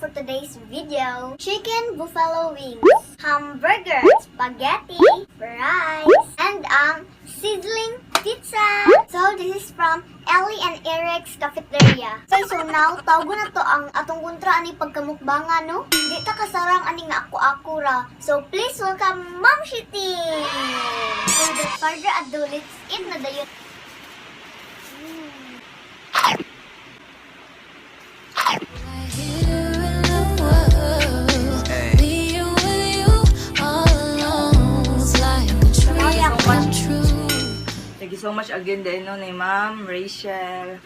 for today's video. Chicken buffalo wings, hamburger, spaghetti, fries, and sizzling pizza. So this is from Ellie and Eric's Cafeteria. So now, tawgo na to ang atong kontra ani pagkamukbanga, no? Di ta kasarang aning na ako ra. So please welcome Ma'am Shitty! So without further ado, let's eat na dayon. Thank you so much again din no, ni Ma'am Rachel.